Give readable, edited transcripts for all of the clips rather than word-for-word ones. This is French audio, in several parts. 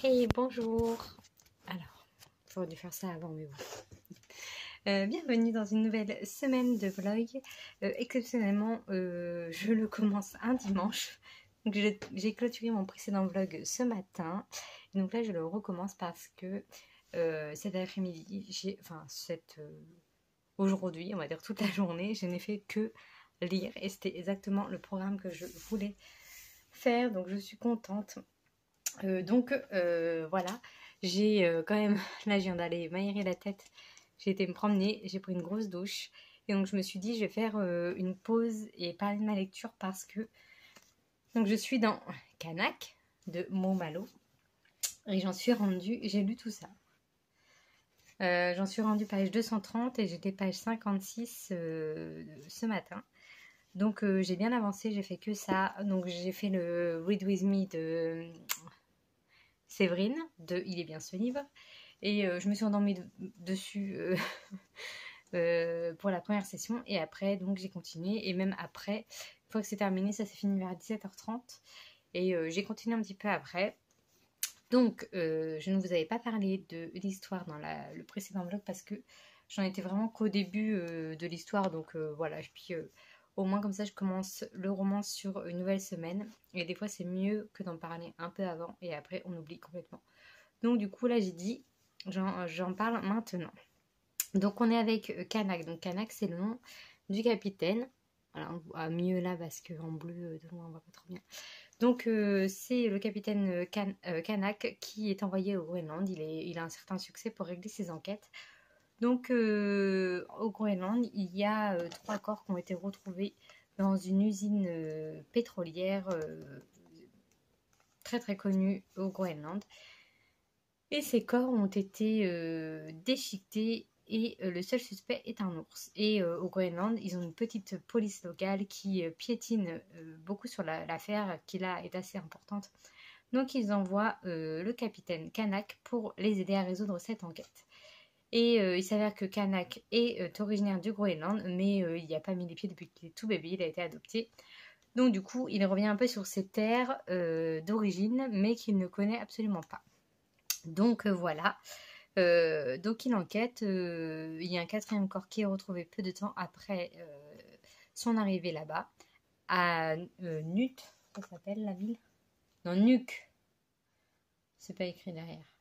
Hey, bonjour. Alors, j'aurais dû faire ça avant, mais bon. Bienvenue dans une nouvelle semaine de vlog. Exceptionnellement, je le commence un dimanche. Donc, j'ai clôturé mon précédent vlog ce matin. Et donc là, je le recommence parce que cet après-midi, aujourd'hui, on va dire toute la journée, je n'ai fait que lire. Et c'était exactement le programme que je voulais faire. Donc, je suis contente. Voilà, j'ai quand même, là je viens d'aller m'aérer la tête, j'ai été me promener, j'ai pris une grosse douche et donc je me suis dit je vais faire une pause et parler de ma lecture parce que donc je suis dans Kanak de Momalo et j'en suis rendue, j'ai lu tout ça. J'en suis rendue page 230 et j'étais page 56 ce matin. Donc j'ai bien avancé, j'ai fait que ça. Donc j'ai fait le Read With Me de Séverine, de Il est bien ce livre. Et je me suis endormie dessus pour la première session. Et après, donc j'ai continué. Et même après, une fois que c'est terminé, ça s'est fini vers 17h30. Et j'ai continué un petit peu après. Donc, je ne vous avais pas parlé de l'histoire dans le précédent vlog parce que j'en étais vraiment qu'au début de l'histoire. Donc voilà, puis au moins comme ça, je commence le roman sur une nouvelle semaine. Et des fois, c'est mieux que d'en parler un peu avant et après, on oublie complètement. Donc du coup, là, j'ai dit, j'en parle maintenant. Donc on est avec Kanak. Donc Kanak, c'est le nom du capitaine. Alors, on voit mieux là parce qu'en bleu, de loin, on voit pas trop bien. Donc c'est le capitaine Kanak qui est envoyé au Groenland. Il a un certain succès pour régler ses enquêtes. Donc au Groenland, il y a 3 corps qui ont été retrouvés dans une usine pétrolière très très connue au Groenland. Et ces corps ont été déchiquetés et le seul suspect est un ours. Et au Groenland, ils ont une petite police locale qui piétine beaucoup sur l'affaire qui là est assez importante. Donc ils envoient le capitaine Kanak pour les aider à résoudre cette enquête. Et il s'avère que Kanak est originaire du Groenland, mais il n'y a pas mis les pieds depuis qu'il est tout bébé, il a été adopté. Donc du coup, il revient un peu sur ses terres d'origine, mais qu'il ne connaît absolument pas. Donc voilà, donc il enquête, il y a un 4e corps qui est retrouvé peu de temps après son arrivée là-bas, à Nut, ça s'appelle la ville? Non, Nuuk, c'est pas écrit derrière.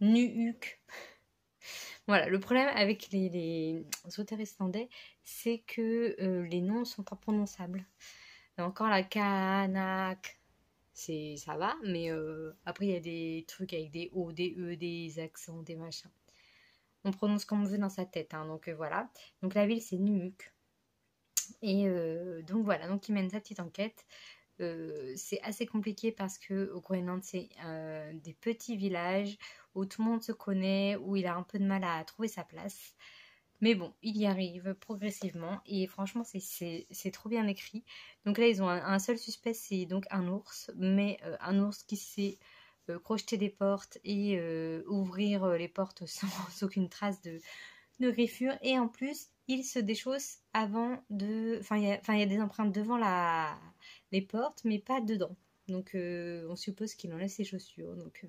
Nuuk. Voilà, le problème avec les auteurs islandais, c'est que les noms sont imprononçables. Encore la Kanak, ça va, mais après il y a des trucs avec des O, des E, des accents, des machins. On prononce comme on veut dans sa tête, hein, donc voilà. Donc la ville c'est Nuuk. Et donc voilà, donc il mène sa petite enquête. C'est assez compliqué parce que au Groenland c'est des petits villages où tout le monde se connaît, où il a un peu de mal à trouver sa place. Mais bon, il y arrive progressivement et franchement c'est trop bien écrit. Donc là ils ont un seul suspect, c'est donc un ours, mais un ours qui sait crocheter des portes et ouvrir les portes sans aucune trace de griffure. Et en plus, il se déchausse avant de... Enfin, il y a des empreintes devant les portes, mais pas dedans. Donc, on suppose qu'il enlève ses chaussures. Donc,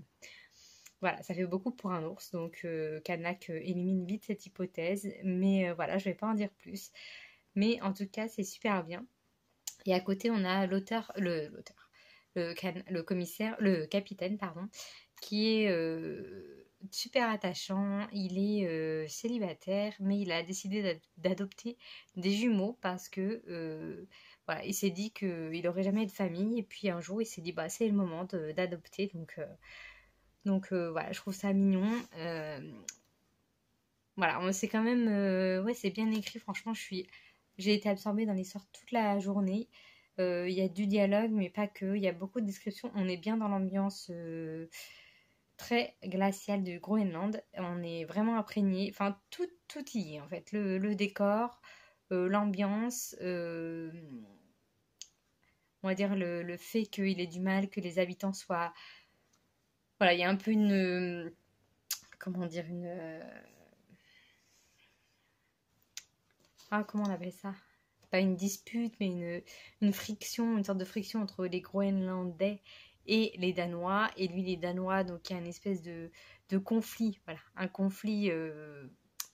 voilà, ça fait beaucoup pour un ours. Donc, Kanak élimine vite cette hypothèse. Mais voilà, je vais pas en dire plus. Mais en tout cas, c'est super bien. Et à côté, on a le commissaire, le capitaine, pardon, qui est super attachant. Il est célibataire, mais il a décidé d'adopter des jumeaux parce que voilà, il s'est dit qu'il n'aurait jamais de famille. Et puis un jour, il s'est dit bah c'est le moment d'adopter. Donc voilà, je trouve ça mignon. Voilà, c'est quand même ouais, c'est bien écrit. Franchement, j'ai été absorbée dans l'histoire toute la journée. Il y a du dialogue, mais pas que. Il y a beaucoup de descriptions. On est bien dans l'ambiance très glaciale du Groenland. On est vraiment imprégné. Enfin, tout y est en fait. Le décor, l'ambiance, on va dire le fait qu'il ait du mal, que les habitants soient... Voilà, il y a un peu une... comment dire, ah, comment on appelle ça? Pas une dispute, mais une friction, une sorte de friction entre les Groenlandais et les Danois. Et lui, les Danois, donc il y a une espèce de conflit, voilà, un conflit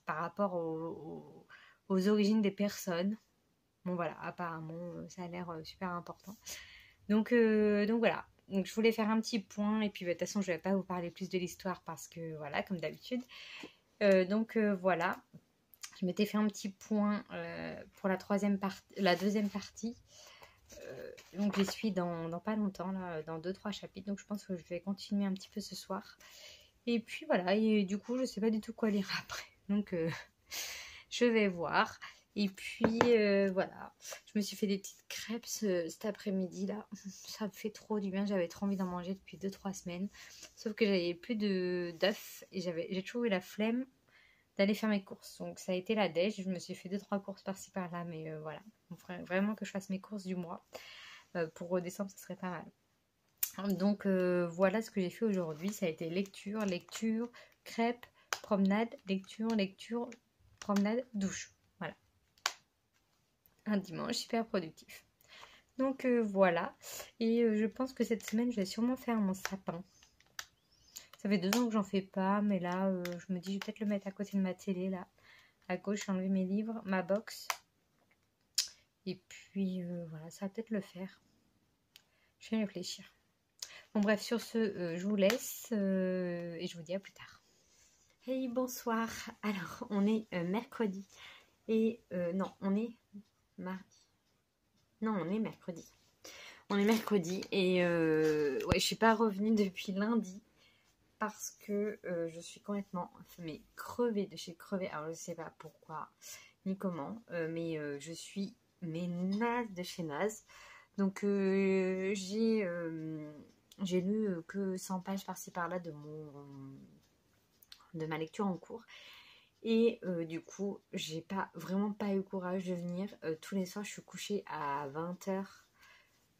par rapport aux origines des personnes. Bon voilà, apparemment, ça a l'air super important. Donc voilà. Donc je voulais faire un petit point et puis bah, de toute façon je vais pas vous parler plus de l'histoire parce que voilà, comme d'habitude. Voilà, je m'étais fait un petit point pour la deuxième partie. Donc je suis dans pas longtemps, là, dans 2-3 chapitres. Donc je pense que je vais continuer un petit peu ce soir. Et puis voilà, et du coup je sais pas du tout quoi lire après. Donc je vais voir. Et puis voilà, je me suis fait des petites crêpes cet après-midi là. Ça me fait trop du bien, j'avais trop envie d'en manger depuis 2-3 semaines. Sauf que j'avais plus d'œufs et j'ai toujours eu la flemme d'aller faire mes courses. Donc ça a été la dèche, je me suis fait 2-3 courses par-ci par-là. Mais voilà, il faudrait vraiment que je fasse mes courses du mois. Pour décembre, ça serait pas mal. Donc voilà ce que j'ai fait aujourd'hui. Ça a été lecture, crêpes, promenade, lecture, promenade, douche. Voilà. Un dimanche super productif. Donc voilà. Et je pense que cette semaine, je vais sûrement faire mon sapin. Ça fait 2 ans que j'en fais pas, mais là, je me dis, je vais peut-être le mettre à côté de ma télé, là. À gauche, enlever mes livres, ma box. Et puis, voilà, ça va peut-être le faire. Je vais réfléchir. Bon, bref, sur ce, je vous laisse et je vous dis à plus tard. Hey, bonsoir. Alors, on est mercredi. Et non, on est mardi. Non, on est mercredi. On est mercredi et ouais, je suis pas revenue depuis lundi parce que je suis complètement crevée de chez crevée. Alors, je sais pas pourquoi ni comment, mais je suis naze de chez naze. Donc, j'ai lu que 100 pages par-ci par-là de ma lecture en cours. Et du coup, j'ai vraiment pas eu courage de venir. Tous les soirs, je suis couchée à 20h.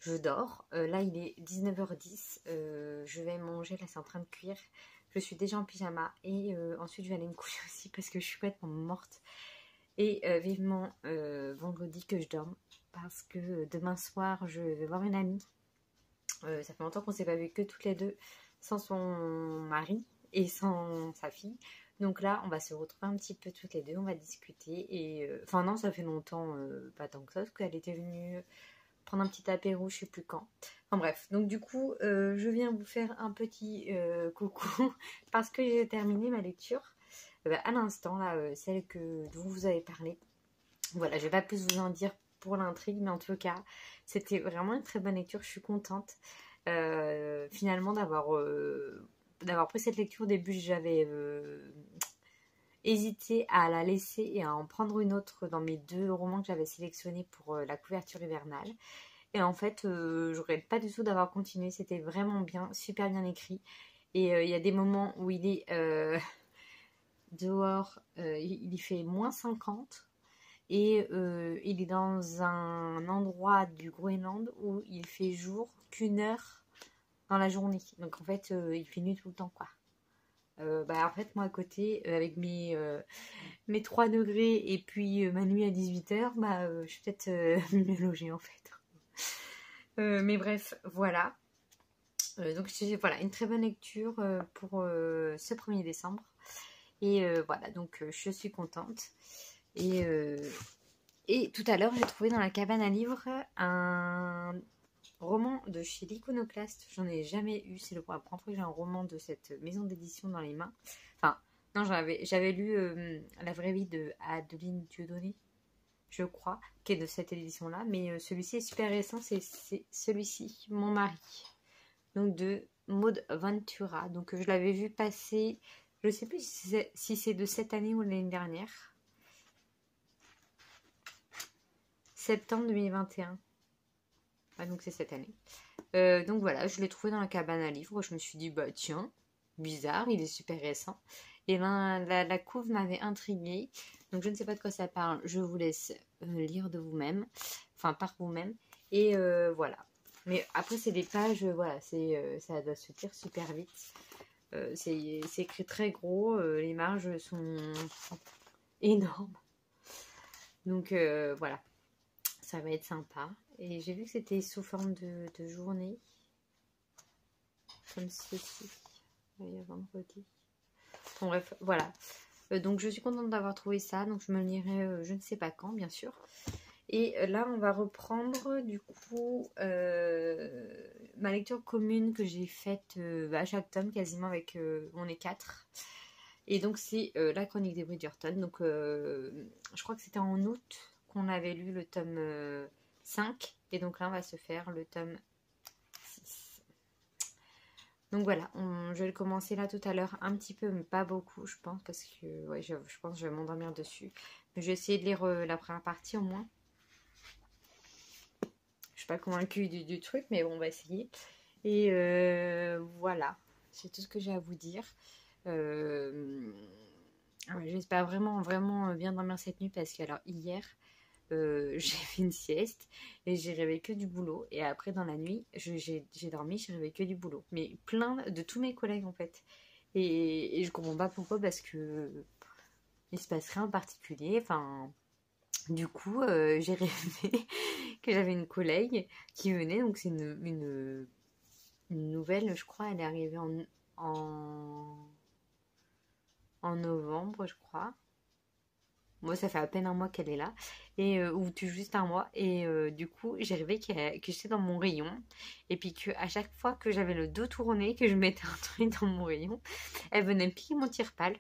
Je dors. Là, il est 19h10. Je vais manger. Là, c'est en train de cuire. Je suis déjà en pyjama. Et ensuite, je vais aller me coucher aussi parce que je suis complètement morte. Et vivement vendredi que je dorme. Parce que demain soir, je vais voir une amie. Ça fait longtemps qu'on ne s'est pas vu que toutes les deux. Sans son mari et sans sa fille. Donc là, on va se retrouver un petit peu toutes les deux. On va discuter. Et enfin non, ça fait longtemps. Pas tant que ça. Parce qu'elle était venue prendre un petit apéro, je sais plus quand. Enfin bref, donc du coup, je viens vous faire un petit coucou parce que j'ai terminé ma lecture à l'instant, là, celle dont vous avez parlé. Voilà, je vais pas plus vous en dire pour l'intrigue, mais en tout cas, c'était vraiment une très bonne lecture. Je suis contente finalement d'avoir pris cette lecture. Au début, j'avais hésité à la laisser et à en prendre une autre dans mes 2 romans que j'avais sélectionnés pour la couverture hivernale. Et en fait, je regrette pas du tout d'avoir continué. C'était vraiment bien, super bien écrit. Et il y a des moments où il est dehors, il y fait -50. Et il est dans un endroit du Groenland où il fait jour qu'1 heure dans la journée. Donc en fait, il fait nuit tout le temps, quoi. En fait, moi à côté, avec mes 3 degrés et puis ma nuit à 18h, je suis peut-être mieux logée en fait. Mais bref, voilà. Donc voilà, une très bonne lecture pour ce 1er décembre. Et voilà, donc je suis contente. Et tout à l'heure, j'ai trouvé dans la cabane à livres un roman de chez l'Iconoclaste. J'en ai jamais eu, c'est la première fois que j'ai un roman de cette maison d'édition dans les mains. Enfin, non, j'avais lu La vraie vie de Adeline Dieudonné, je crois, qui est de cette édition-là. Mais celui-ci est super récent, c'est celui-ci, Mon mari. Donc de Maud Ventura. Donc je l'avais vu passer, je sais plus si c'est de cette année ou l'année dernière. Septembre 2021. Ah, donc c'est cette année. Donc voilà, je l'ai trouvé dans la cabane à livres. Je me suis dit, bah tiens, bizarre, il est super récent. Et ben la couve m'avait intriguée. Donc je ne sais pas de quoi ça parle. Je vous laisse lire de vous-même. Enfin, par vous-même. Et voilà. Mais après, c'est des pages, voilà, ça doit se lire super vite. C'est écrit très gros. Les marges sont énormes. Donc voilà. Ça va être sympa. Et j'ai vu que c'était sous forme de journée. comme ceci. Il y a vendredi. Bon, bref, voilà. Donc je suis contente d'avoir trouvé ça. Donc je me le lirai je ne sais pas quand, bien sûr. Et là, on va reprendre du coup ma lecture commune que j'ai faite à chaque tome quasiment avec... on est 4. Et donc c'est la chronique des Bridgerton. Donc je crois que c'était en août qu'on avait lu le tome 5. Et donc là, on va se faire le tome 6. Donc voilà, je vais le commencer là tout à l'heure un petit peu, mais pas beaucoup je pense. Parce que ouais, je pense que je vais m'endormir dessus. Mais je vais essayer de lire la première partie au moins. Je suis pas convaincue du truc, mais bon, on va essayer. Et voilà, c'est tout ce que j'ai à vous dire. J'espère vraiment bien dormir cette nuit parce que alors hier j'ai fait une sieste et j'ai rêvé que du boulot, et après dans la nuit j'ai dormi, j'ai rêvé que du boulot, mais plein de tous mes collègues en fait, et je comprends pas pourquoi, parce que il se passe rien en particulier. Enfin, du coup j'ai rêvé que j'avais une collègue qui venait, donc c'est une nouvelle, je crois, elle est arrivée en novembre, je crois. Moi, ça fait à peine un mois qu'elle est là, et ou juste un mois. Et du coup, j'ai rêvé que j'étais dans mon rayon, et puis que à chaque fois que j'avais le dos tourné, que je mettais un truc dans mon rayon, elle venait me piquer mon tire-pale.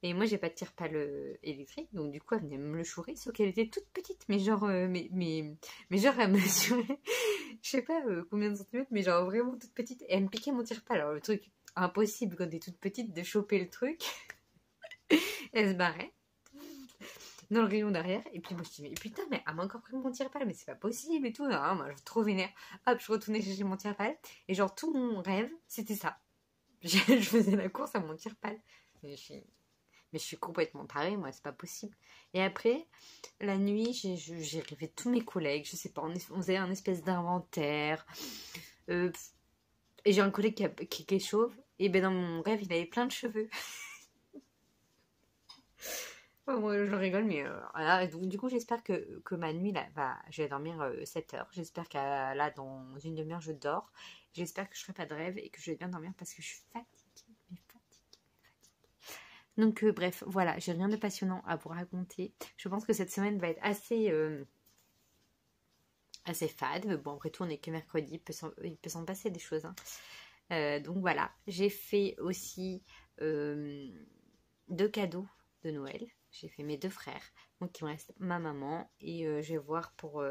Et moi, j'ai pas de tire-pale électrique, donc du coup, elle venait me le chourer, sauf qu'elle était toute petite, mais genre, mais genre, elle mesurait, je sais pas combien de centimètres, mais genre vraiment toute petite, et elle me piquait mon tire-pale. Alors, le truc impossible quand t'es toute petite de choper le truc, elle se barrait dans le rayon derrière, et puis moi je dis, mais putain, mais elle m'a encore pris mon tire-pale, mais c'est pas possible et tout. Non, moi je suis trop vénère. Hop, je retournais chercher mon tire-pale, et genre tout mon rêve c'était ça. Je faisais la course à mon tire-pale. Mais je suis complètement tarée, moi, c'est pas possible. Et après, la nuit, j'ai rêvé de tous mes collègues, je sais pas, on faisait un espèce d'inventaire. Et j'ai un collègue qui est chauve, et ben dans mon rêve, il avait plein de cheveux. Oh, moi, je rigole, mais voilà. Donc, du coup, j'espère que ma nuit, là, je vais dormir 7 heures. J'espère que là, dans une demi-heure, je dors. J'espère que je ferai pas de rêve et que je vais bien dormir parce que je suis fatiguée. Donc, bref, voilà, j'ai rien de passionnant à vous raconter. Je pense que cette semaine va être assez fade. Mais bon, après tout, on n'est que mercredi, il peut s'en passer des choses. Hein. Donc, voilà, j'ai fait aussi 2 cadeaux de Noël. J'ai fait mes 2 frères. Donc, il me reste ma maman. Et je vais voir pour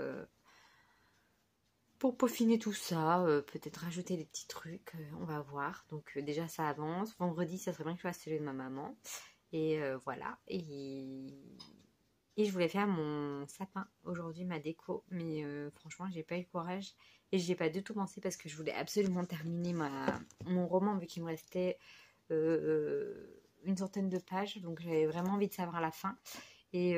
peaufiner tout ça. Peut-être rajouter des petits trucs. On va voir. Donc, déjà, ça avance. Vendredi, ça serait bien que je fasse celui de ma maman. Et voilà. Et je voulais faire mon sapin aujourd'hui, ma déco. Mais franchement, j'ai pas eu le courage. Et j'y ai pas du tout pensé parce que je voulais absolument terminer mon roman, vu qu'il me restait une centaine de pages, donc j'avais vraiment envie de savoir la fin. Et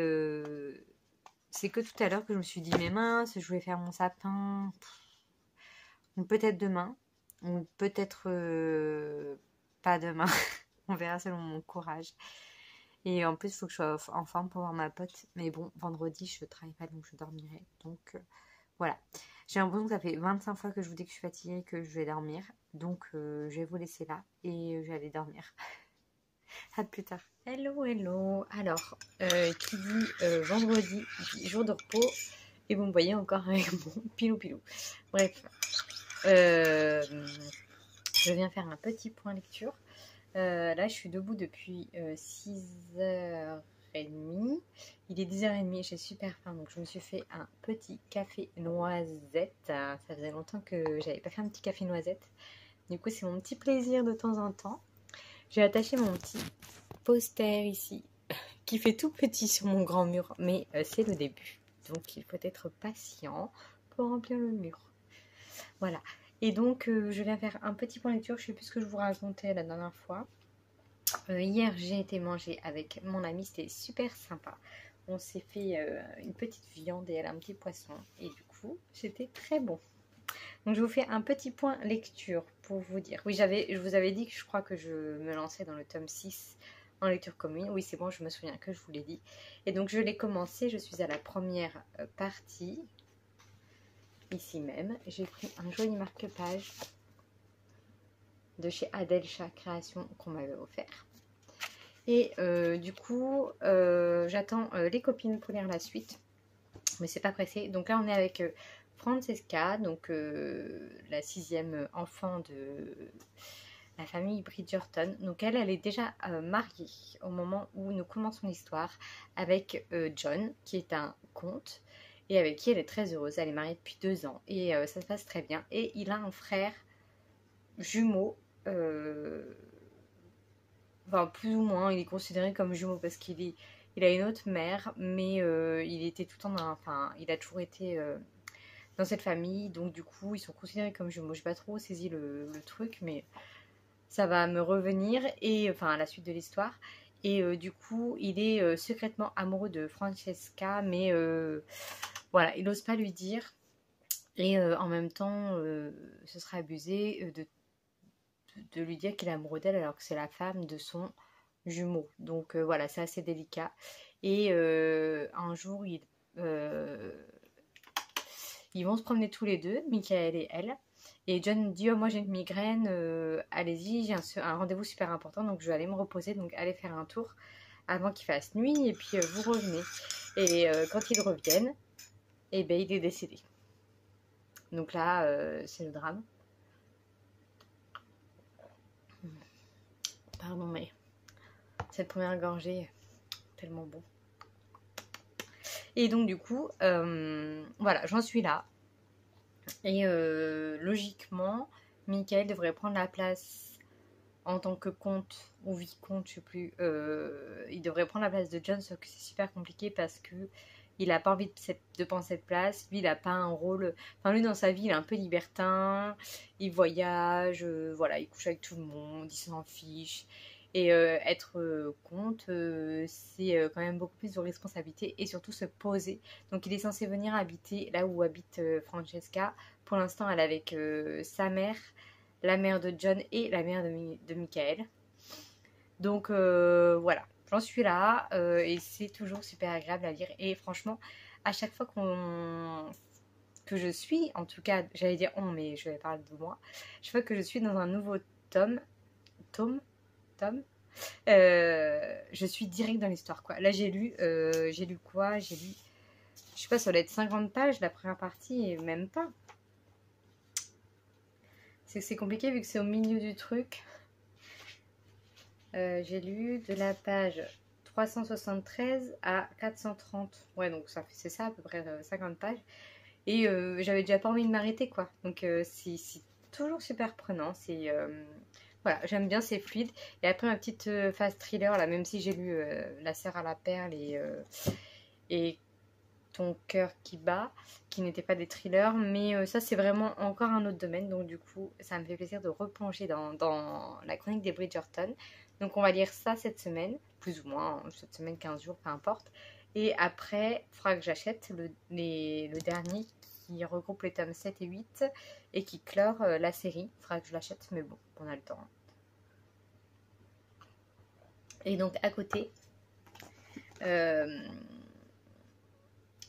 c'est que tout à l'heure que je me suis dit, mais mince, je voulais faire mon sapin, ou peut-être demain, ou peut-être pas demain. On verra selon mon courage. Et en plus, il faut que je sois en forme pour voir ma pote. Mais bon, vendredi, je travaille pas, donc je dormirai. Donc voilà. J'ai l'impression que ça fait 25 fois que je vous dis que je suis fatiguée et que je vais dormir. Donc je vais vous laisser là et je vais aller dormir. À plus tard. Hello, hello. Alors, qui dit vendredi, dit jour de repos. Et vous me voyez encore avec mon pilou-pilou. Bref. Je viens faire un petit point lecture. Là, je suis debout depuis 6h30. Il est 10h30, j'ai super faim. Donc, je me suis fait un petit café noisette. Ça faisait longtemps que j'avais pas fait un petit café noisette. Du coup, c'est mon petit plaisir de temps en temps. J'ai attaché mon petit poster ici qui fait tout petit sur mon grand mur, mais c'est le début, donc il faut être patient pour remplir le mur. Voilà, et donc je viens faire un petit point lecture. Je sais plus ce que je vous racontais la dernière fois. Hier j'ai été manger avec mon amie, c'était super sympa. On s'est fait une petite viande et elle un petit poisson, et du coup c'était très bon. Donc je vous fais un petit point lecture pour vous dire. Oui, je vous avais dit que je crois que je me lançais dans le tome 6 en lecture commune. Oui, c'est bon, je me souviens que je vous l'ai dit. Et donc je l'ai commencé, je suis à la première partie, ici même. J'ai pris un joli marque-page. de chez Adelcha Création qu'on m'avait offert. Et du coup, j'attends les copines pour lire la suite. Mais c'est pas pressé. Donc là, on est avec Francesca, donc la 6e enfant de la famille Bridgerton. Donc elle est déjà mariée au moment où nous commençons l'histoire avec John, qui est un comte, et avec qui elle est très heureuse. Elle est mariée depuis 2 ans et ça se passe très bien. Et il a un frère jumeau, enfin plus ou moins, il est considéré comme jumeau parce qu'il a une autre mère, mais il était tout le temps enfin, il a toujours été dans cette famille, donc du coup, ils sont considérés comme jumeaux. Je n'ai pas trop saisi le truc, mais ça va me revenir, et enfin, à la suite de l'histoire. Et du coup, il est secrètement amoureux de Francesca, mais voilà, il n'ose pas lui dire. Et en même temps, ce serait abusé de lui dire qu'il est amoureux d'elle alors que c'est la femme de son jumeau. Donc voilà, c'est assez délicat. Et un jour, ils vont se promener tous les deux, Michael et elle. Et John dit, oh, moi j'ai une migraine, allez-y, j'ai un rendez-vous super important, donc je vais aller me reposer, donc allez faire un tour avant qu'il fasse nuit, et puis vous revenez. Et quand ils reviennent, et ben il est décédé. Donc là, c'est le drame. Pardon, mais cette première gorgée, tellement bon. Et donc du coup, voilà, j'en suis là. Et logiquement, Michael devrait prendre la place en tant que comte ou vicomte, je sais plus. Il devrait prendre la place de John, sauf que c'est super compliqué parce que il n'a pas envie de prendre cette place. Lui, il n'a pas un rôle. Enfin, lui, dans sa vie, il est un peu libertin. Il voyage, voilà, il couche avec tout le monde, il s'en fiche. Et être comte, c'est quand même beaucoup plus de responsabilité et surtout se poser. Donc, il est censé venir habiter là où habite Francesca. Pour l'instant, elle est avec sa mère, la mère de John et la mère de Michael. Donc, voilà. J'en suis là et c'est toujours super agréable à lire. Et franchement, à chaque fois que je suis, en tout cas, j'allais dire on, mais je vais parler de moi. Chaque fois que je suis dans un nouveau tome, je suis direct dans l'histoire, quoi. Là, j'ai lu quoi? J'ai lu, je sais pas, ça doit être 50 pages la première partie et même pas. C'est compliqué vu que c'est au milieu du truc. J'ai lu de la page 373 à 430. Ouais, donc c'est ça à peu près 50 pages. Et j'avais déjà pas envie de m'arrêter, quoi. Donc c'est toujours super prenant. Voilà, j'aime bien, c'est fluide. Et après ma petite phase thriller, là, même si j'ai lu La sœur à la perle et Ton cœur qui bat, qui n'étaient pas des thrillers, mais ça c'est vraiment encore un autre domaine, donc du coup ça me fait plaisir de replonger dans la chronique des Bridgerton. Donc on va lire ça cette semaine, plus ou moins, cette semaine, 15 jours, peu importe. Et après, il faudra que j'achète le dernier qui regroupe les tomes 7 et 8 et qui clore la série. Il faudra que je l'achète, mais bon, on a le temps. Et donc à côté,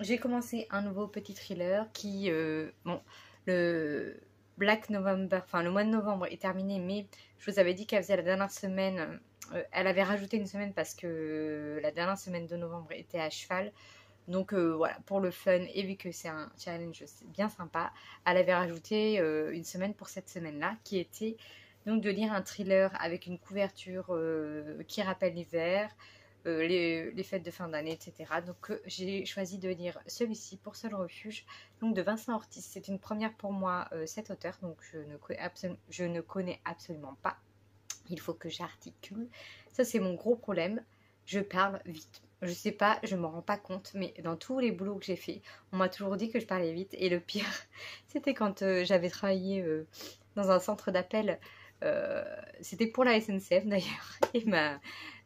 j'ai commencé un nouveau petit thriller qui, bon, le Black November, enfin le mois de novembre est terminé, mais je vous avais dit qu'elle faisait la dernière semaine, elle avait rajouté une semaine parce que la dernière semaine de novembre était à cheval. Donc voilà, pour le fun, et vu que c'est un challenge bien sympa, elle avait rajouté une semaine pour cette semaine-là, qui était donc de lire un thriller avec une couverture qui rappelle l'hiver, les fêtes de fin d'année, etc. Donc j'ai choisi de lire celui-ci, Pour seul refuge, donc de Vincent Ortiz. C'est une première pour moi, cet auteur, donc je ne connais absolument pas. Il faut que j'articule. Ça c'est mon gros problème, je parle vite. Je sais pas, je m'en rends pas compte, mais dans tous les boulots que j'ai fait, on m'a toujours dit que je parlais vite. Et le pire, c'était quand j'avais travaillé dans un centre d'appel. C'était pour la SNCF d'ailleurs. Et ma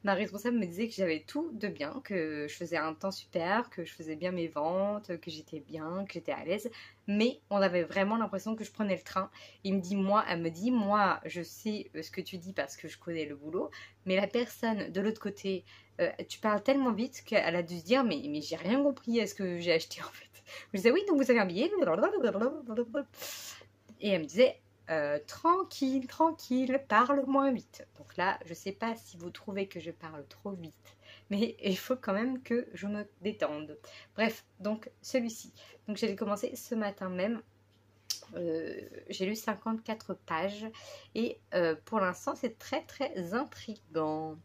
responsable me disait que j'avais tout de bien, que je faisais un temps super, que je faisais bien mes ventes, que j'étais bien, que j'étais à l'aise. Mais on avait vraiment l'impression que je prenais le train. Elle me dit, moi, je sais ce que tu dis parce que je connais le boulot. Mais la personne de l'autre côté, tu parles tellement vite qu'elle a dû se dire, mais j'ai rien compris à ce que j'ai acheté en fait. Je disais, oui, donc vous avez un billet. Et elle me disait, tranquille, tranquille, parle moins vite. Donc là, je sais pas si vous trouvez que je parle trop vite, mais il faut quand même que je me détende. Bref, donc celui-ci. Donc j'ai commencé ce matin même. J'ai lu 54 pages et pour l'instant c'est très très intriguant.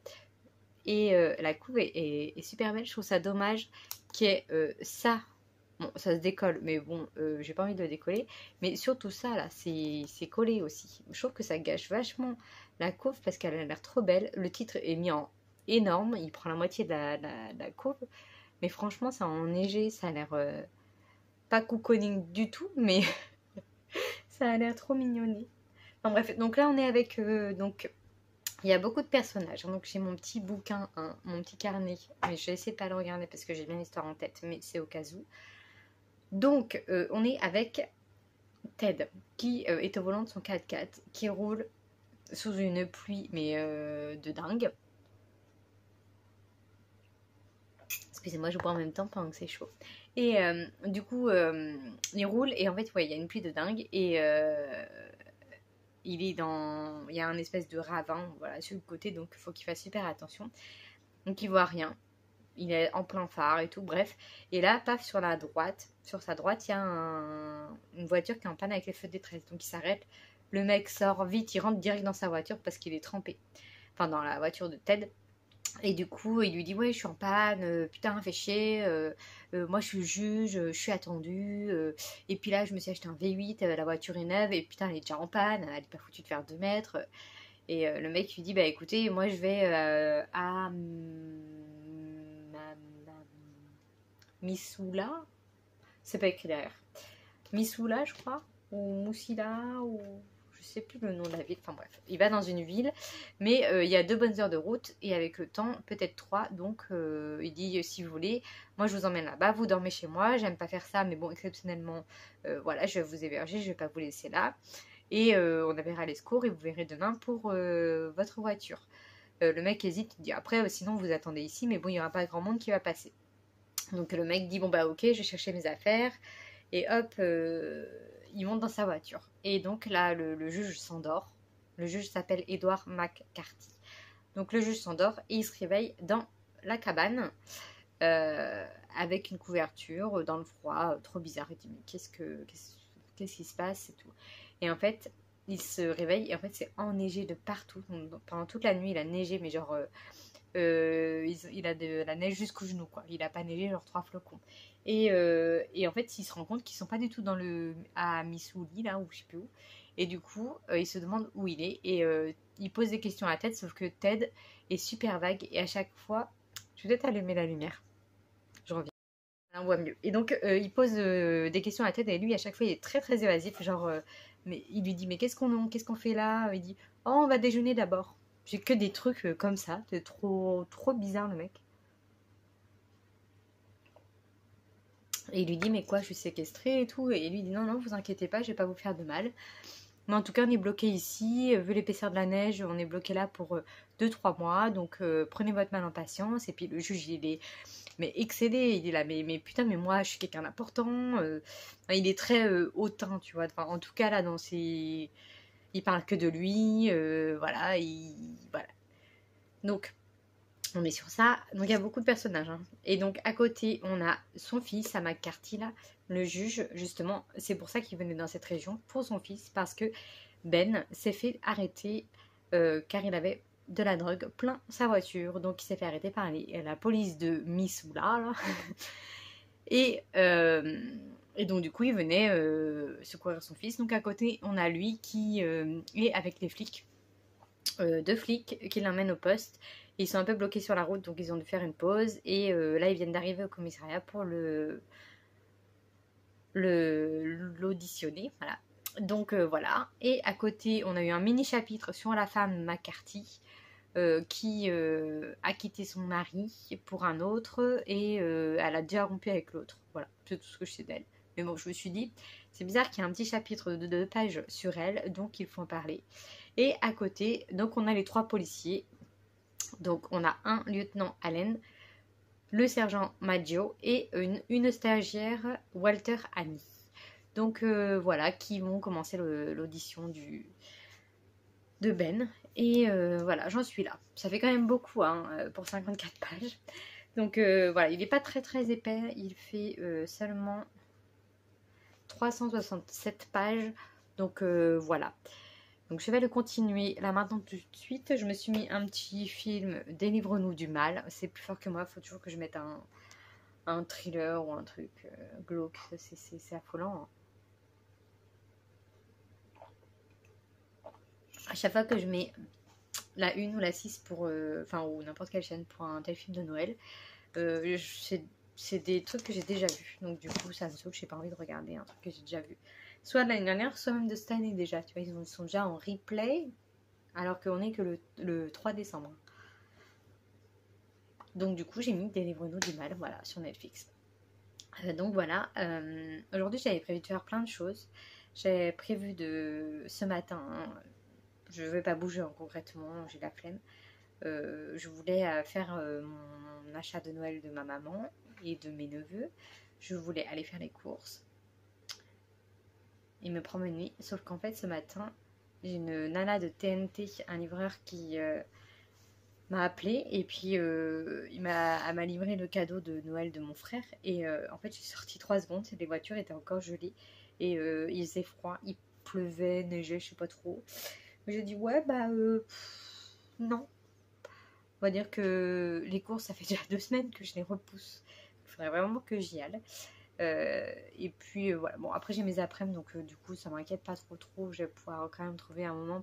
Et la couve est super belle, je trouve ça dommage qu'il y ait ça. Bon, ça se décolle, mais bon, j'ai pas envie de le décoller. Mais surtout ça, là, c'est collé aussi. Je trouve que ça gâche vachement la couve parce qu'elle a l'air trop belle. Le titre est mis en énorme, il prend la moitié de la couve. Mais franchement, ça a enneigé, ça a l'air pas cocooning du tout, mais ça a l'air trop mignonné. Enfin bref, donc là, on est avec... donc, il y a beaucoup de personnages. Donc j'ai mon petit bouquin, hein, mon petit carnet. Mais je vais essayer de pas le regarder parce que j'ai bien l'histoire en tête, mais c'est au cas où. Donc, on est avec Ted, qui est au volant de son 4x4, qui roule sous une pluie, mais de dingue. Excusez-moi, je bois en même temps pendant que c'est chaud. Et du coup, il roule, et en fait, ouais, il y a une pluie de dingue, et il est dans... Il y a un espèce de ravin, voilà, sur le côté, donc il faut qu'il fasse super attention. Donc, il voit rien. Il est en plein phare et tout, bref. Et là, paf, sur sa droite, il y a une voiture qui est en panne avec les feux de détresse. Donc il s'arrête, le mec sort vite, il rentre direct dans sa voiture parce qu'il est trempé. Enfin, dans la voiture de Ted. Et du coup, il lui dit, ouais, je suis en panne, putain, fais chier, moi je suis juge, je suis attendu. Et puis là, je me suis acheté un V8, la voiture est neuve, et putain, elle est déjà en panne, elle est pas foutue de faire 2 mètres. Et le mec lui dit, bah écoutez, moi je vais à... Missoula, c'est pas écrit derrière. Missoula, je crois, ou Moussila, ou je sais plus le nom de la ville. Enfin bref, il va dans une ville, mais il y a 2 bonnes heures de route et avec le temps, peut-être 3. Donc il dit si vous voulez, moi je vous emmène là-bas, vous dormez chez moi. J'aime pas faire ça, mais bon, exceptionnellement, voilà, je vais vous héberger, je vais pas vous laisser là. Et on appellera les secours et vous verrez demain pour votre voiture. Le mec hésite, il dit après, sinon vous attendez ici, mais bon, il n'y aura pas grand monde qui va passer. Donc le mec dit bon bah ok, je vais chercher mes affaires et hop, il monte dans sa voiture. Et donc là le juge s'endort. Le juge s'appelle Edward McCarthy. Donc le juge s'endort et il se réveille dans la cabane avec une couverture dans le froid, trop bizarre. Il dit mais qu'est-ce qui se passe et tout. Et en fait il se réveille et en fait c'est enneigé de partout. Donc, pendant toute la nuit il a neigé mais genre... il a de la neige jusqu'aux genoux, quoi. Il a pas neigé, genre 3 flocons. Et en fait, il se rend compte qu'ils sont pas du tout à Missouli, là, ou je sais plus où. Et du coup, il se demande où il est. Et il pose des questions à Ted, sauf que Ted est super vague. Et à chaque fois... Je vais peut-être allumer la lumière. Je reviens. Là, on voit mieux. Et donc, il pose des questions à Ted. Et lui, à chaque fois, il est très, très évasif. Genre, mais il lui dit, mais qu'est-ce qu'on fait là? Il dit, oh, on va déjeuner d'abord. J'ai que des trucs comme ça. C'est trop, trop bizarre, le mec. Et il lui dit, mais quoi, je suis séquestrée et tout. Et il lui dit, non, non, vous inquiétez pas, je vais pas vous faire de mal. Mais en tout cas, on est bloqué ici. Vu l'épaisseur de la neige, on est bloqué là pour 2-3 mois. Donc, prenez votre mal en patience. Et puis, le juge, il est mais excédé. Il est là, mais putain, mais moi, je suis quelqu'un d'important. Il est très hautain, tu vois. Enfin, en tout cas, là, dans ses... Il parle que de lui. Voilà, voilà. Donc... On est sur ça. Donc il y a beaucoup de personnages. Hein. Et donc à côté, on a son fils, à McCarthy, là, le juge, justement. C'est pour ça qu'il venait dans cette région, pour son fils, parce que Ben s'est fait arrêter car il avait de la drogue plein sa voiture. Donc il s'est fait arrêter par la police de Missoula. Là. Et donc du coup, il venait secourir son fils. Donc à côté, on a lui qui est avec les flics. 2 flics qui l'emmènent au poste. Ils sont un peu bloqués sur la route, donc ils ont dû faire une pause. Et là, ils viennent d'arriver au commissariat pour l'auditionner. Voilà. Donc voilà. Et à côté, on a eu un mini chapitre sur la femme McCarthy qui a quitté son mari pour un autre et elle a déjà rompu avec l'autre. Voilà, c'est tout ce que je sais d'elle. Mais bon, je me suis dit, c'est bizarre qu'il y ait un petit chapitre de 2 pages sur elle, donc il faut en parler. Et à côté, donc on a les 3 policiers. Donc on a un lieutenant Allen, le sergent Maggio et une stagiaire Walter Annie. Donc voilà, qui vont commencer l'audition de Ben. Et voilà, j'en suis là. Ça fait quand même beaucoup hein, pour 54 pages. Donc voilà, il n'est pas très épais. Il fait seulement 367 pages. Donc voilà. Donc je vais le continuer là maintenant tout de suite. Je me suis mis un petit film Délivre-nous du mal. C'est plus fort que moi, il faut toujours que je mette un thriller ou un truc glauque. C'est affolant. Hein. À chaque fois que je mets la 1 ou la 6 pour, enfin ou n'importe quelle chaîne pour un tel film de Noël, c'est des trucs que j'ai déjà vus. Donc du coup ça me saoule, j'ai pas envie de regarder un truc que j'ai déjà vu. Soit de l'année dernière, soit même de cette année déjà. Tu vois, ils sont déjà en replay alors qu'on est que le 3 décembre. Donc du coup j'ai mis Délivre-nous du mal, voilà, sur Netflix. Donc voilà, aujourd'hui j'avais prévu de faire plein de choses. J'avais prévu de, ce matin, hein, je ne vais pas bouger hein, concrètement, j'ai la flemme. Je voulais faire mon achat de Noël de ma maman et de mes neveux. Je voulais aller faire les courses et me promener. Sauf qu'en fait ce matin, j'ai une nana de TNT, un livreur qui m'a appelé et puis elle m'a livré le cadeau de Noël de mon frère. Et en fait j'ai sorti 3 secondes, les voitures étaient encore gelées et il faisait froid, il pleuvait, neigeait, je sais pas trop. J'ai dit ouais bah non. On va dire que les courses, ça fait déjà 2 semaines que je les repousse. Il faudrait vraiment que j'y aille. Et puis voilà, bon après j'ai mes après-midi donc du coup ça m'inquiète pas trop. Je vais pouvoir quand même trouver un moment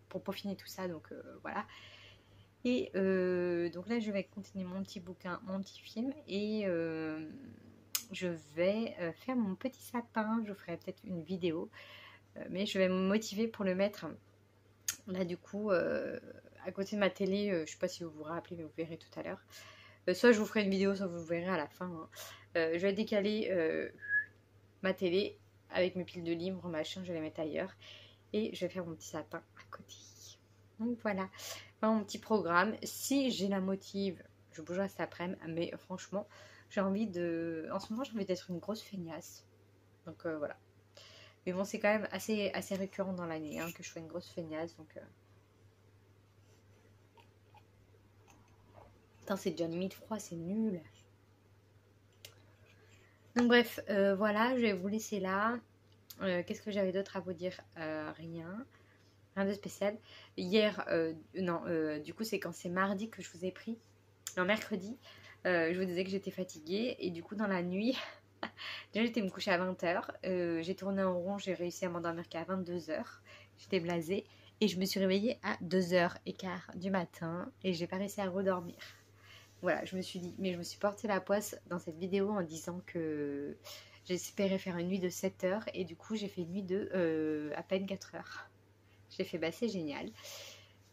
pour peaufiner tout ça, donc voilà. Et donc là je vais continuer mon petit bouquin, mon petit film et je vais faire mon petit sapin. Je ferai peut-être une vidéo, mais je vais me motiver pour le mettre là du coup à côté de ma télé. Je sais pas si vous vous rappelez, mais vous verrez tout à l'heure. Soit je vous ferai une vidéo, soit vous verrez à la fin. Hein. Je vais décaler ma télé avec mes piles de livres, machin, je vais les mettre ailleurs. Et je vais faire mon petit sapin à côté. Donc voilà, mon petit programme. Si j'ai la motive, je bougerai cet après-midi. Mais franchement, j'ai envie de... En ce moment, j'ai envie d'être une grosse feignasse. Donc voilà. Mais bon, c'est quand même assez récurrent dans l'année hein, que je sois une grosse feignasse. Donc... Putain, c'est déjà limite froid, c'est nul. Donc bref, voilà, je vais vous laisser là. Qu'est-ce que j'avais d'autre à vous dire? Rien de spécial. Hier, du coup c'est quand c'est mardi que je vous ai pris. Non, mercredi, je vous disais que j'étais fatiguée. Et du coup dans la nuit, déjà j'étais me coucher à 20h. J'ai tourné en rond, j'ai réussi à m'endormir qu'à 22h. J'étais blasée. Et je me suis réveillée à 2h15 du matin. Et j'ai pas réussi à redormir. Voilà, je me suis dit, mais je me suis porté la poisse dans cette vidéo en disant que j'espérais faire une nuit de 7 heures et du coup j'ai fait une nuit de à peine 4 heures. J'ai fait bah c'est génial.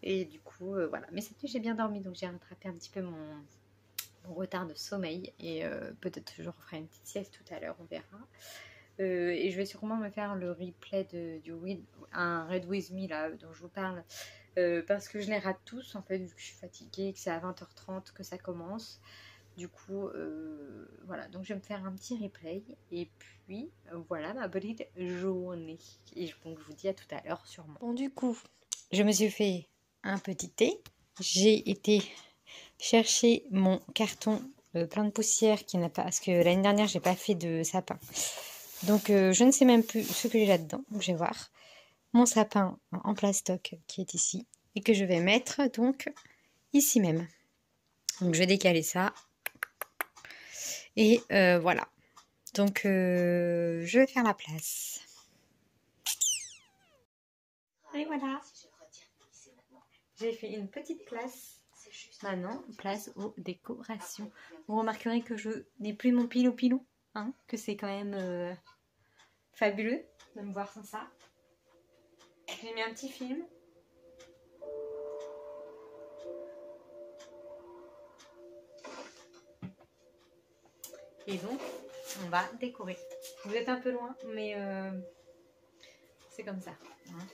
Et du coup voilà, mais cette nuit j'ai bien dormi donc j'ai rattrapé un petit peu mon retard de sommeil et peut-être je referai une petite sieste tout à l'heure, on verra. Et je vais sûrement me faire le replay un Read With Me là dont je vous parle. Parce que je les rate tous en fait vu que je suis fatiguée, que c'est à 20h30 que ça commence. Du coup voilà, donc je vais me faire un petit replay et puis voilà ma petite journée. Et donc je vous dis à tout à l'heure sûrement. Bon du coup, je me suis fait un petit thé. J'ai été chercher mon carton plein de poussière qui n'a pas... Parce que l'année dernière j'ai pas fait de sapin. Donc je ne sais même plus ce que j'ai là-dedans. Donc je vais voir. Mon sapin en plastoc qui est ici et que je vais mettre donc ici même. Donc je vais décaler ça et voilà. Donc je vais faire la place. Et voilà. J'ai fait une petite place. Maintenant, place aux décorations. Vous remarquerez que je n'ai plus mon pilou, hein, que c'est quand même fabuleux de me voir sans ça. J'ai mis un petit film. Et donc, on va décorer. Vous êtes un peu loin, mais c'est comme ça. Hein.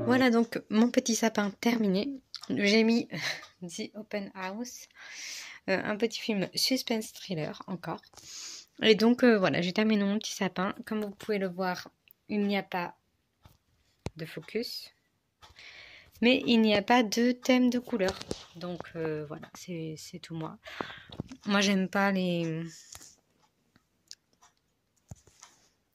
Voilà donc mon petit sapin terminé. J'ai mis The Open House, un petit film suspense thriller encore. Et donc voilà, j'ai terminé mon petit sapin. Comme vous pouvez le voir, il n'y a pas de focus, mais il n'y a pas de thème de couleur. Donc voilà, c'est tout moi. Moi j'aime pas les...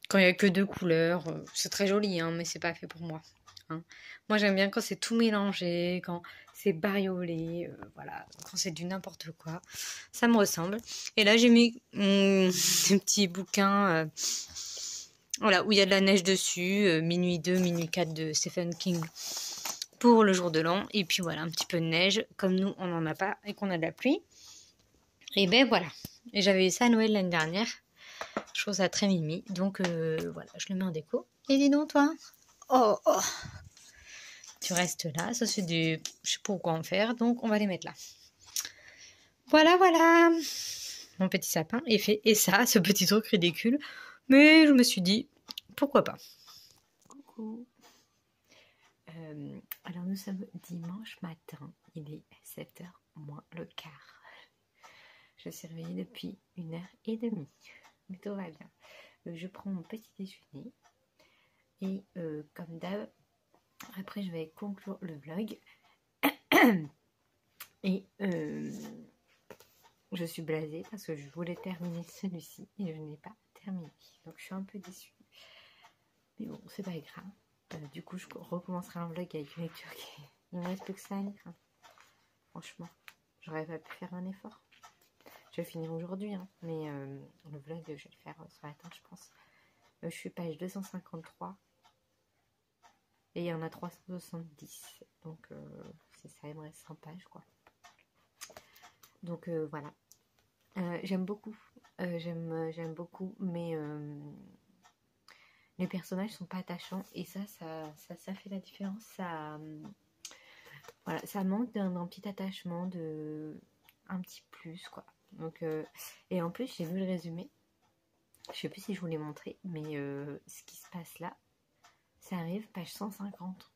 Quand il n'y a que deux couleurs, c'est très joli, hein, mais c'est pas fait pour moi. Hein. Moi j'aime bien quand c'est tout mélangé, quand c'est bariolé, voilà, quand c'est du n'importe quoi. Ça me ressemble. Et là j'ai mis des petits bouquins voilà, où il y a de la neige dessus, minuit 2, minuit 4 de Stephen King pour le jour de l'an. Et puis voilà, un petit peu de neige, comme nous on n'en a pas et qu'on a de la pluie. Et ben voilà. Et j'avais eu ça à Noël l'année dernière. Je trouve ça très mimi. Donc voilà, je le mets en déco. Et dis donc toi. Oh, oh. Tu restes là. Ça c'est du... Je sais pas quoi en faire. Donc on va les mettre là. Voilà, voilà. Mon petit sapin est fait. Et ça, ce petit truc ridicule. Mais je me suis dit, pourquoi pas. Coucou. Alors nous sommes dimanche matin. Il est 7h moins le quart. Je suis réveillée depuis 1h30. Mais tout va bien. Je prends mon petit déjeuner. Et comme d'hab, après je vais conclure le vlog. Et je suis blasée parce que je voulais terminer celui-ci et je n'ai pas terminé. Donc je suis un peu déçue. Mais bon, c'est pas grave. Du coup, je recommencerai un vlog avec une lecture qui... Il me reste plus que ça à lire. Hein. Franchement, j'aurais pas pu faire un effort. Je vais finir aujourd'hui, hein. Mais le vlog, je vais le faire ce matin, je pense. Je suis page 253. Et il y en a 370. Donc, c'est ça, il me reste 100 pages, quoi. Donc, voilà. J'aime beaucoup. J'aime beaucoup, mais les personnages sont pas attachants. Et ça fait la différence. Ça, voilà, ça manque d'un petit attachement, un petit plus, quoi. Donc, et en plus, j'ai vu le résumé. Je sais plus si je vous l'ai montré, mais ce qui se passe là, ça arrive page 150.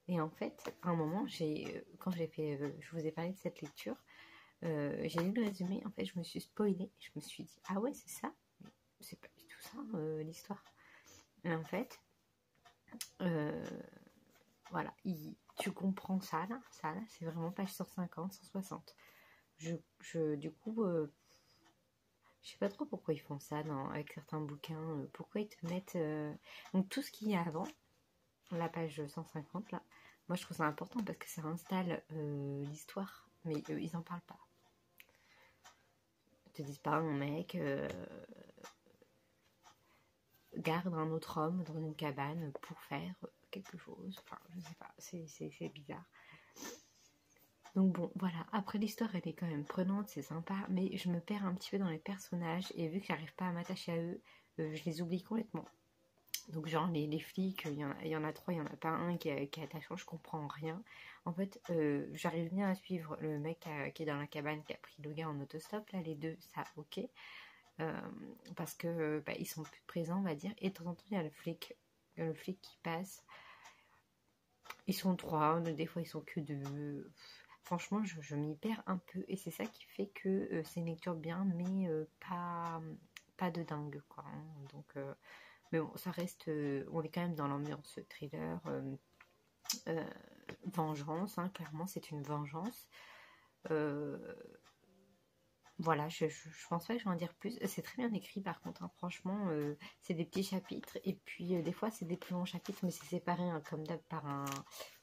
Et en fait, à un moment, quand j'ai fait, je vous ai parlé de cette lecture, j'ai lu le résumé. En fait, je me suis spoilée. Je me suis dit, ah ouais, c'est ça. C'est pas du tout ça, l'histoire. Et en fait, voilà, tu comprends ça là, c'est vraiment page 150, 160. Du coup, je sais pas trop pourquoi ils font ça avec certains bouquins. Pourquoi ils te mettent... Donc tout ce qu'il y a avant, la page 150 là, moi je trouve ça important parce que ça installe l'histoire. Mais ils en parlent pas. Ils te disent pas un mec garde un autre homme dans une cabane pour faire quelque chose. Enfin, je sais pas, c'est bizarre. Donc bon, voilà. Après, l'histoire, elle est quand même prenante, c'est sympa, mais je me perds un petit peu dans les personnages, et vu que j'arrive pas à m'attacher à eux, je les oublie complètement. Donc genre, les flics, il y en a trois, il y en a pas un qui est attachant, je comprends rien. En fait, j'arrive bien à suivre le mec qui est dans la cabane, qui a pris le gars en autostop, là, les deux, ça, ok. Parce que ils sont plus présents, on va dire, et de temps en temps, il y a le flic qui passe. Ils sont trois, des fois ils sont que deux. Franchement, je m'y perds un peu. Et c'est ça qui fait que c'est une lecture bien, mais pas de dingue, quoi. Hein. Donc, mais bon, ça reste... on est quand même dans l'ambiance thriller. Vengeance, hein, clairement, c'est une vengeance. Voilà, je pense pas que je vais en dire plus. C'est très bien écrit par contre, hein, franchement, c'est des petits chapitres et puis des fois c'est des plus longs chapitres, mais c'est séparé hein, comme d'hab par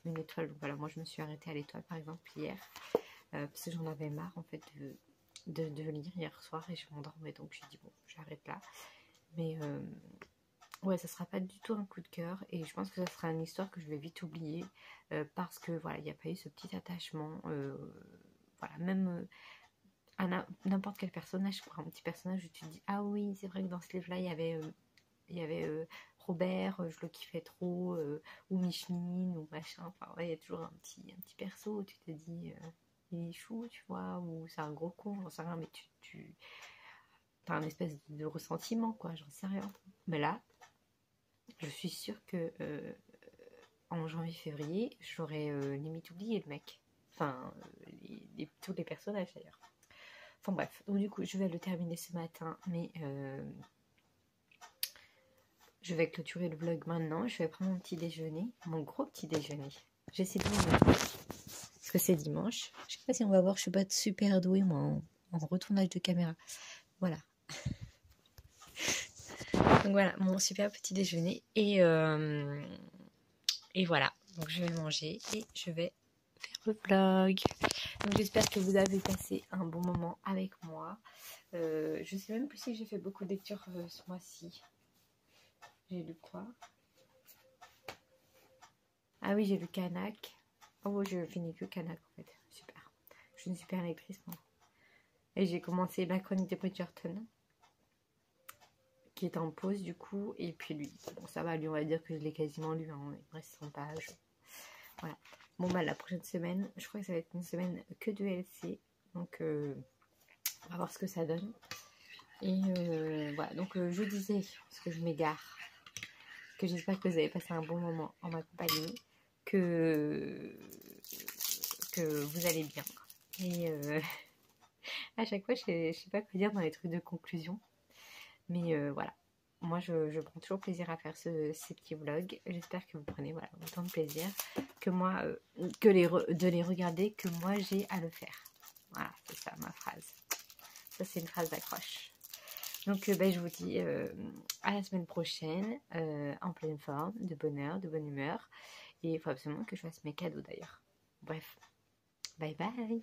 une étoile. Donc voilà, moi je me suis arrêtée à l'étoile par exemple hier, parce que j'en avais marre en fait de lire hier soir et je m'endormais, donc j'ai dit bon, j'arrête là. Mais ouais, ça sera pas du tout un coup de cœur et je pense que ça sera une histoire que je vais vite oublier parce que voilà, il n'y a pas eu ce petit attachement. Voilà, même à n'importe quel personnage, pour un petit personnage où tu te dis ah oui, c'est vrai que dans ce livre-là, il y avait Robert, je le kiffais trop, ou Micheline, ou machin. Enfin, ouais, il y a toujours un petit perso où tu te dis il est chou, tu vois, ou c'est un gros con, j'en sais rien, mais tu as un espèce de ressentiment, quoi, j'en sais rien. Mais là, je suis sûre que en janvier-février, j'aurais limite oublié le mec. Enfin, tous les personnages d'ailleurs. Enfin bref, donc du coup, je vais le terminer ce matin, mais je vais clôturer le vlog maintenant. Je vais prendre mon petit déjeuner, mon gros petit déjeuner. J'essaie de me parce que c'est dimanche. Je sais pas si on va voir, je suis pas super douée moi en retournage de caméra. Voilà. Donc voilà, mon super petit déjeuner. Et voilà, donc je vais manger et je vais faire le vlog. Donc j'espère que vous avez passé un bon moment avec moi. Je sais même plus si j'ai fait beaucoup de lectures ce mois-ci. J'ai lu quoi? Ah oui, j'ai lu Kanak. Oh, je finis que Kanak en fait. Super. Je suis une super lectrice moi. Et j'ai commencé La Chronique de Bridgerton, qui est en pause du coup. Et puis lui, bon ça va, lui on va dire que je l'ai quasiment lu. Hein. Il me reste 100 pages. Voilà. Bon bah la prochaine semaine, je crois que ça va être une semaine que de LC. Donc on va voir ce que ça donne. Et voilà, donc je disais, parce que je m'égare, que j'espère que vous avez passé un bon moment en ma compagnie, que vous allez bien. Et à chaque fois, je sais pas quoi dire dans les trucs de conclusion. Mais voilà, moi je prends toujours plaisir à faire ces petits vlogs. J'espère que vous prenez voilà, autant de plaisir que moi, de les regarder que moi j'ai à le faire. Voilà, c'est ça ma phrase. Ça c'est une phrase d'accroche. Donc ben, je vous dis à la semaine prochaine, en pleine forme, de bonheur, de bonne humeur. Et il faut absolument que je fasse mes cadeaux d'ailleurs. Bref, bye bye.